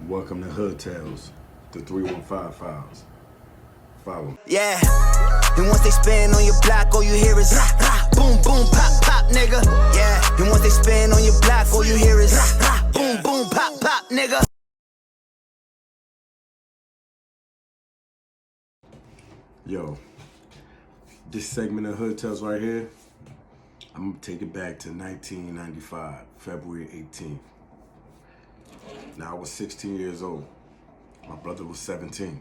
Welcome to HoodTalez, the 315 files. Follow me. Yeah, and once they spin on your block, all you hear is rah, rah, boom, boom, pop, pop, nigga. Yeah, and once they spin on your block, all you hear is rah, rah, boom, boom, pop, pop, nigga. Yo, this segment of HoodTalez right here, I'm gonna take it back to 1995, February 18th. Now I was 16 years old. My brother was 17.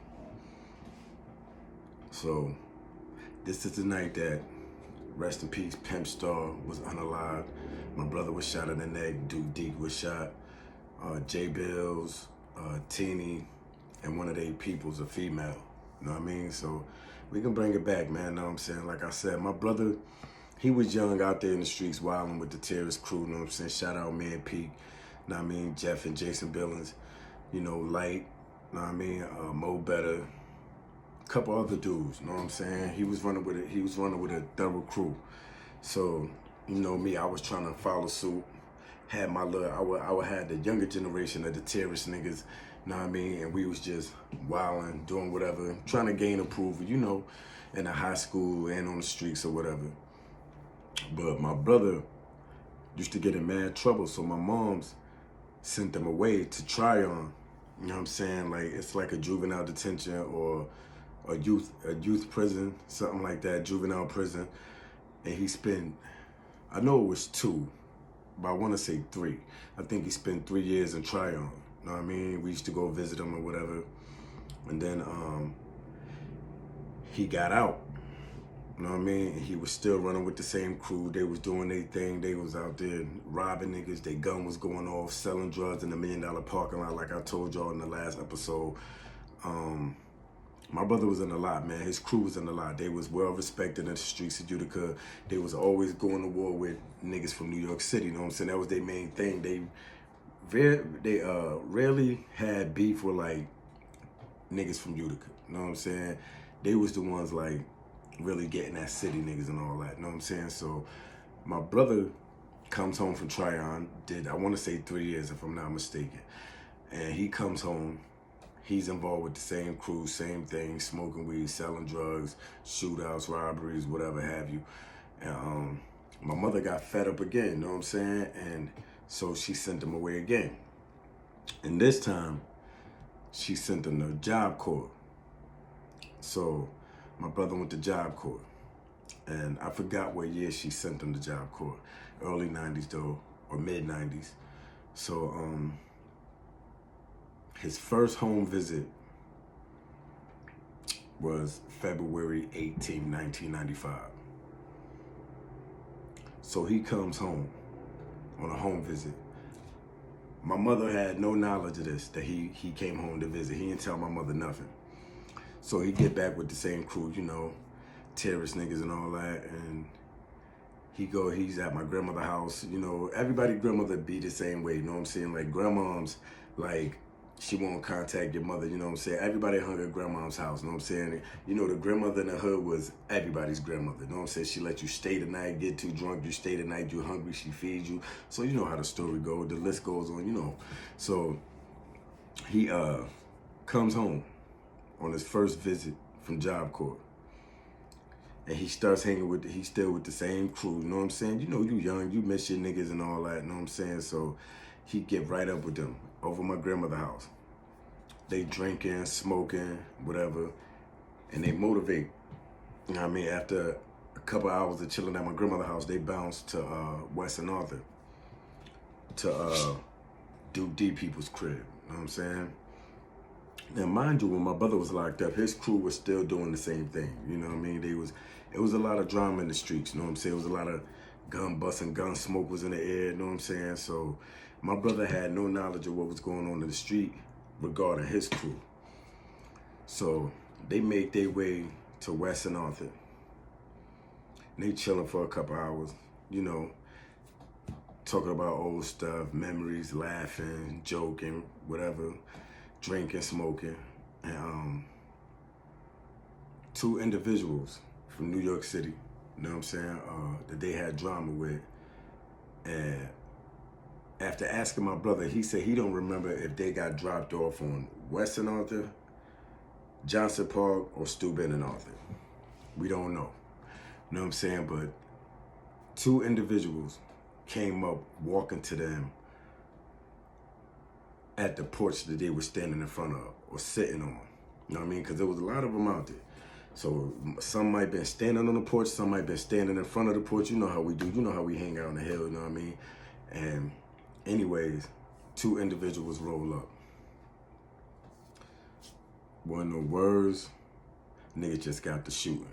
So this is the night that, rest in peace, Pimpstarr was unalived. My brother was shot in the neck. Duke Deke was shot. J Bills, Teeny, and one of their people's a female. You know what I mean? So we can bring it back, man. Know what I'm saying? Like I said, my brother, he was young out there in the streets wilding with the terrorist crew. You know what I'm saying? Shout out Man Peak. You know what I mean? Jeff and Jason Billings. You know, Light. You know what I mean? Mo Better. A couple other dudes. You know what I'm saying? He was running with a thorough crew. So, you know me, I was trying to follow suit. Had my little, I would have the younger generation of the terrorist niggas, you know what I mean? And we was just wilding, doing whatever, trying to gain approval, you know, in the high school and on the streets or whatever. But my brother used to get in mad trouble, so my mom's sent him away to Tryon. You know what I'm saying? Like, it's like a juvenile detention or a youth prison, something like that, juvenile prison. And he spent, I know it was 2, but I want to say 3. I think he spent 3 years in Tryon. You know what I mean? We used to go visit him or whatever. And then he got out. You know what I mean? He was still running with the same crew. They was doing their thing. They was out there robbing niggas. Their gun was going off, selling drugs in the $1 Million parking lot, like I told y'all in the last episode. My brother was in a lot, man. His crew was in a lot. They was well respected in the streets of Utica. They was always going to war with niggas from New York City. You know what I'm saying? That was their main thing. They rarely had beef with like niggas from Utica. You know what I'm saying? They was the ones like really getting that city niggas and all that. You know what I'm saying? So my brother comes home from Tryon. Did, I want to say 3 years if I'm not mistaken. And he comes home. He's involved with the same crew, same thing, smoking weed, selling drugs, shootouts, robberies, whatever have you. And my mother got fed up again, you know what I'm saying? And so she sent him away again. And this time, she sent him to Job Corps. So my brother went to Job Corps. And I forgot what year she sent him to Job Corps. Early 90s though, or mid 90s. So, his first home visit was February 18, 1995. So he comes home on a home visit. My mother had no knowledge of this, that he came home to visit. He didn't tell my mother nothing. So he get back with the same crew, you know, terrorist niggas and all that, and he's at my grandmother's house. You know, everybody grandmother be the same way, you know what I'm saying? Like grandmoms, like, she won't contact your mother, you know what I'm saying? Everybody hung at grandma's house, you know what I'm saying? You know, the grandmother in the hood was everybody's grandmother, you know what I'm saying? She let you stay the night, get too drunk, you stay the night, you hungry, she feeds you. So you know how the story goes, the list goes on, you know. So he comes home on his first visit from Job Corps. And he starts hanging with, he's still with the same crew, you know what I'm saying? You know, you young, you miss your niggas and all that, you know what I'm saying? So he get right up with them over my grandmother's house. They drinking, smoking, whatever, and they motivate. You know what I mean? After a couple hours of chilling at my grandmother's house, they bounce to Western Arthur, to Duke D people's crib, you know what I'm saying? Now, mind you, when my brother was locked up, his crew was still doing the same thing, you know what I mean? It was a lot of drama in the streets, you know what I'm saying? It was a lot of gun busting, gun smoke was in the air, you know what I'm saying? So my brother had no knowledge of what was going on in the street regarding his crew. So they make their way to Western Arthur. And they chilling for a couple hours, you know, talking about old stuff, memories, laughing, joking, whatever, drinking, smoking. And 2 individuals from New York City, you know what I'm saying, that they had drama with, and after asking my brother, he said he don't remember if they got dropped off on Western Arthur, Johnson Park, or Steuben and Arthur. We don't know. You know what I'm saying? But 2 individuals came up walking to them at the porch that they were standing in front of or sitting on. You know what I mean? Because there was a lot of them out there. So some might have been standing on the porch, some might have been standing in front of the porch. You know how we do. You know how we hang out on the hill, you know what I mean? And anyways, 2 individuals roll up. Wasn't no words. Nigga just got the shooting.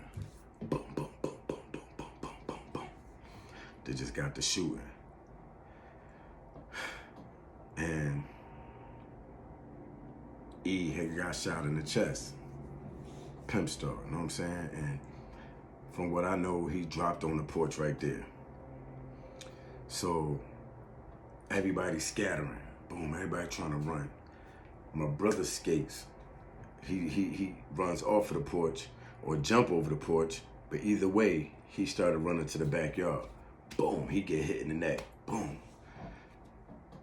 Boom, boom, boom, boom, boom, boom, boom, boom, boom. They just got the shooting. And E had got shot in the chest. Pimpstarr, you know what I'm saying? And from what I know, he dropped on the porch right there. So everybody scattering. Boom, everybody trying to run. My brother escapes. He runs off of the porch or jump over the porch, but either way, he started running to the backyard. Boom, he get hit in the neck. Boom.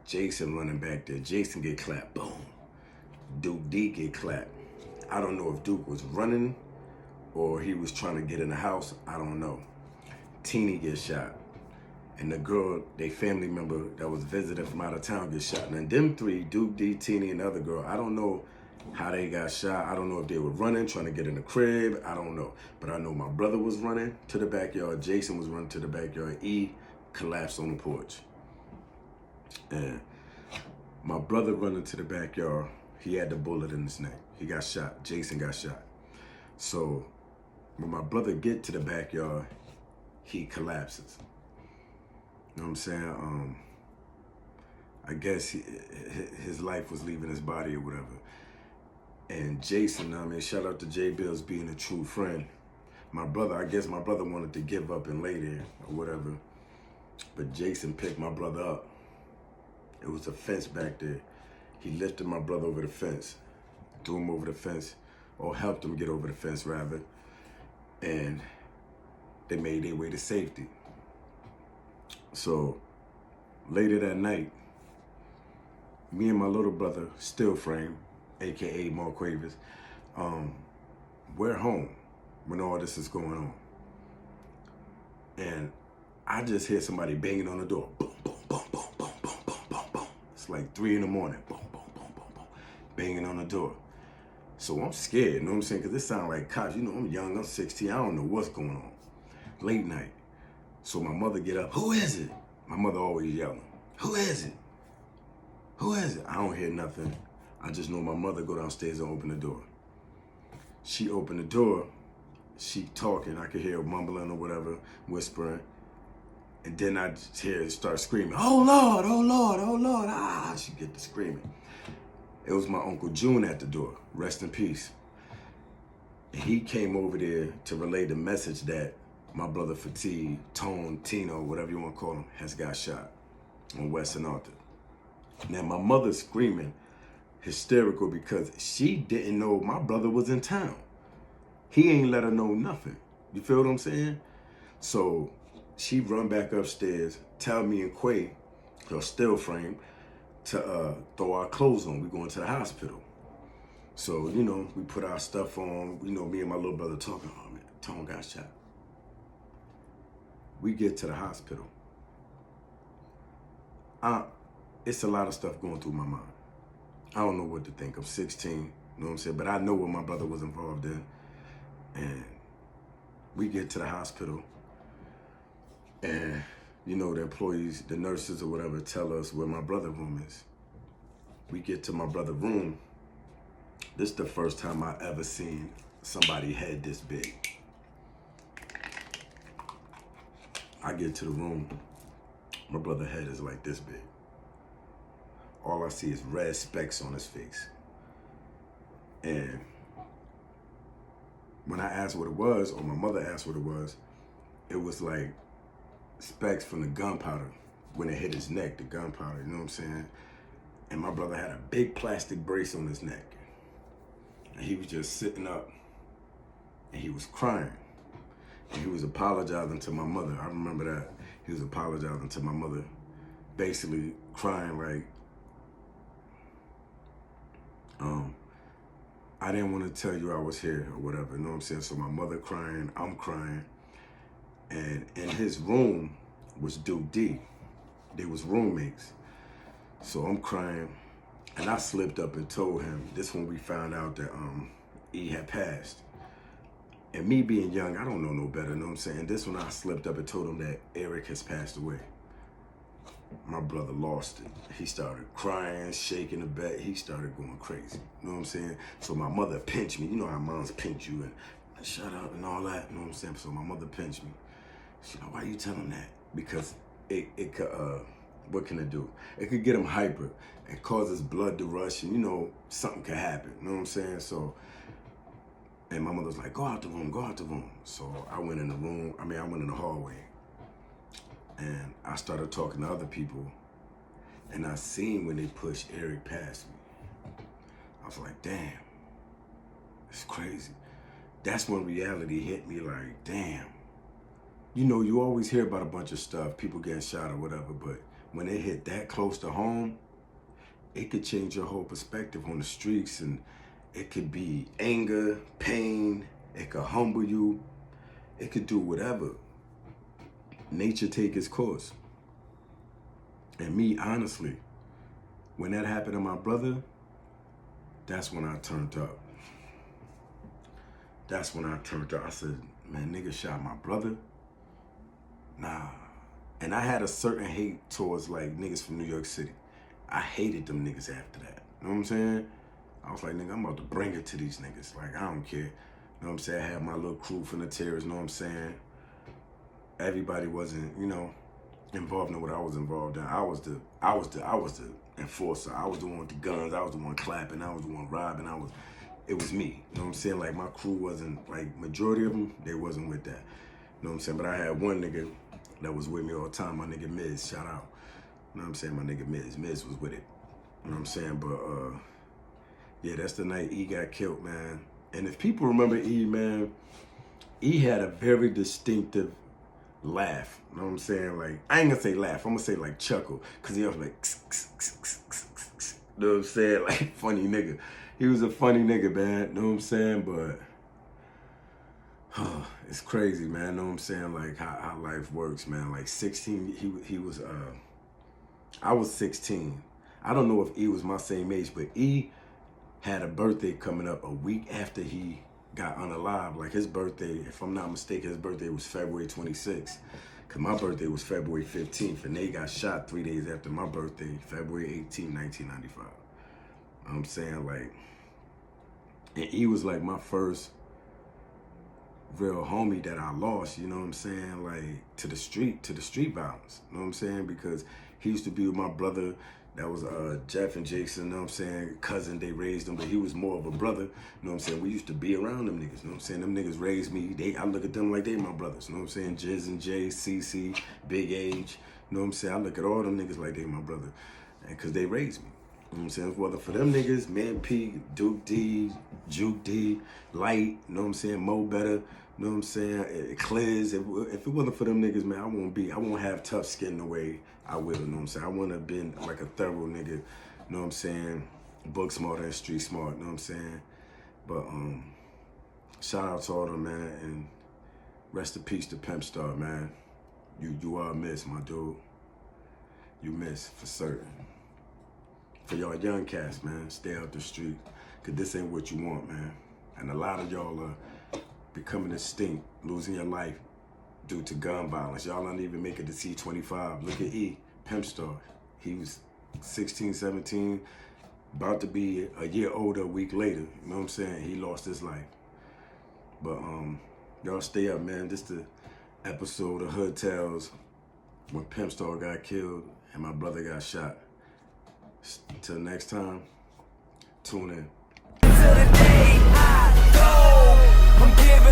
Jason running back there. Jason get clapped. Boom. Duke D get clapped. I don't know if Duke was running or he was trying to get in the house. I don't know. Teeny gets shot. And the girl, they family member that was visiting from out of town gets shot. And them 3, Duke D, Teeny, and the other girl, I don't know how they got shot. I don't know if they were running, trying to get in the crib. I don't know. But I know my brother was running to the backyard. Jason was running to the backyard. E collapsed on the porch. And my brother running to the backyard, he had the bullet in his neck. He got shot. Jason got shot. So when my brother get to the backyard, he collapses. You know what I'm saying? I guess his life was leaving his body or whatever. And Jason, I mean, shout out to J Bills being a true friend. My brother, I guess my brother wanted to give up and lay there or whatever. But Jason picked my brother up. It was a fence back there. He lifted my brother over the fence, threw him over the fence, or helped him get over the fence rather. And they made their way to safety. So later that night, me and my little brother, Still Frame, AKA Mark Quavers, we're home when all this is going on. And I just hear somebody banging on the door. Boom, boom, boom, boom, boom, boom, boom, boom, boom. It's like 3 in the morning. Boom, boom, boom, boom, boom. Banging on the door. So I'm scared, you know what I'm saying? Because this sounds like cops. You know, I'm young, I'm 16. I don't know what's going on. Late night. So my mother get up. Who is it? My mother always yelling. Who is it? Who is it? I don't hear nothing. I just know my mother go downstairs and open the door. She opened the door. She talking. I could hear her mumbling or whatever, whispering. And then I just hear her start screaming, oh Lord, oh Lord, oh Lord. Ah, she get to screaming. It was my Uncle June at the door. Rest in peace. And he came over there to relay the message that my brother Fatigue, Tone, Tino, whatever you want to call him, has got shot on Western Arthur. Now my mother's screaming, hysterical, because she didn't know my brother was in town. He ain't let her know nothing. You feel what I'm saying? So she run back upstairs, tell me and Quay, her Still Frame, to throw our clothes on. We going to the hospital. So, you know, we put our stuff on. You know, me and my little brother talking, oh man, Tone got shot. We get to the hospital. It's a lot of stuff going through my mind. I don't know what to think. I'm 16, you know what I'm saying? But I know what my brother was involved in. And we get to the hospital, and you know, the employees, the nurses or whatever, tell us where my brother's room is. We get to my brother's room. This is the first time I ever seen somebody head this big. I get to the room, my brother's head is like this big. All I see is red specks on his face. And when I asked what it was, or my mother asked what it was like specks from the gunpowder when it hit his neck, the gunpowder, you know what I'm saying? And my brother had a big plastic brace on his neck. And he was just sitting up, and he was crying. And he was apologizing to my mother. I remember that. He was apologizing to my mother, basically crying like, I didn't want to tell you I was here or whatever, you know what I'm saying? So my mother crying, I'm crying. And in his room was Duke D. They was roommates. So I'm crying, and I slipped up and told him. This when we found out that E had passed. And me being young, I don't know no better, you know what I'm saying? This when I slipped up and told him that Eric has passed away. My brother lost it. He started crying, shaking the bed. He started going crazy, you know what I'm saying? So my mother pinched me. You know how moms pinch you and shut up and all that, you know what I'm saying? So my mother pinched me. She like, why you tell him that? Because it could, what can it do? It could get him hyper and cause his blood to rush, and you know, something could happen, you know what I'm saying? So, and my mother was like, go out the room, go out the room. So I went in the room, I went in the hallway, and I started talking to other people, and I seen when they pushed Eric past me. I was like, damn, it's crazy. That's when reality hit me like, damn. You know, you always hear about a bunch of stuff, people getting shot or whatever, but when it hit that close to home, it could change your whole perspective on the streets, and it could be anger, pain, it could humble you, it could do whatever. Nature take its course. And me, honestly, when that happened to my brother, that's when I turned up. That's when I turned up. I said, man, nigga shot my brother? Nah. And I had a certain hate towards like niggas from New York City. I hated them niggas after that. You know what I'm saying? I was like, nigga, I'm about to bring it to these niggas. Like, I don't care. You know what I'm saying? I had my little crew from the terrorists, you know what I'm saying? Everybody wasn't, you know, involved in what I was involved in. I was the enforcer. I was the one with the guns. I was the one clapping. I was the one robbing. It was me. You know what I'm saying? Like, my crew wasn't, like, majority of them, they wasn't with that. You know what I'm saying? But I had one nigga that was with me all the time, my nigga Miz, shout out. You know what I'm saying? My nigga Miz was with it. You know what I'm saying? But, yeah, that's the night E got killed, man. And if people remember E, man, E had a very distinctive laugh. You know what I'm saying? Like, I ain't gonna say laugh, I'm gonna say like chuckle. Cause he was like, you know what I'm saying? Like, funny nigga. He was a funny nigga, man. You know what I'm saying? But, it's crazy, man. You know what I'm saying? Like how life works, man. Like 16, he was, I was 16. I don't know if E was my same age, but E had a birthday coming up a week after he got unalive. Like his birthday, if I'm not mistaken, his birthday was February 26th. Cause my birthday was February 15th, and they got shot 3 days after my birthday, February 18, 1995. You know what I'm saying? Like, and he was like my first real homie that I lost, you know what I'm saying? Like, to the street violence, you know what I'm saying? Because he used to be with my brother, that was Jeff and Jason, you know what I'm saying? Cousin, they raised him, but he was more of a brother, you know what I'm saying? We used to be around them niggas, you know what I'm saying? Them niggas raised me, I look at them like they my brothers, you know what I'm saying? Jiz and Jay, CC, Big Age, you know what I'm saying? I look at all them niggas like they my brother, and cause they raised me. You know what I'm saying? Whether for them niggas, Man P, Duke D, Juke D, Light, you know what I'm saying? Mo Better, you know what I'm saying? Clears. If it wasn't for them niggas, man, I won't have tough skin the way I will, you know what I'm saying? I wouldn't have been like a thorough nigga, you know what I'm saying? Book smart and street smart, you know what I'm saying? But shout out to all them, man, and rest in peace to Pimpstarr, man. You are missed, my dude. You missed for certain. For y'all young cats, man, stay out the street, cause this ain't what you want, man. And a lot of y'all are becoming extinct, losing your life due to gun violence. Y'all don't even make it to C25. Look at E, Pimpstarr. He was 16, 17, about to be a year older a week later. You know what I'm saying? He lost his life. But y'all stay up, man. This the episode of HoodTalez when Pimpstarr got killed and my brother got shot. Till next time, tune in. Till the day I go, I'm giving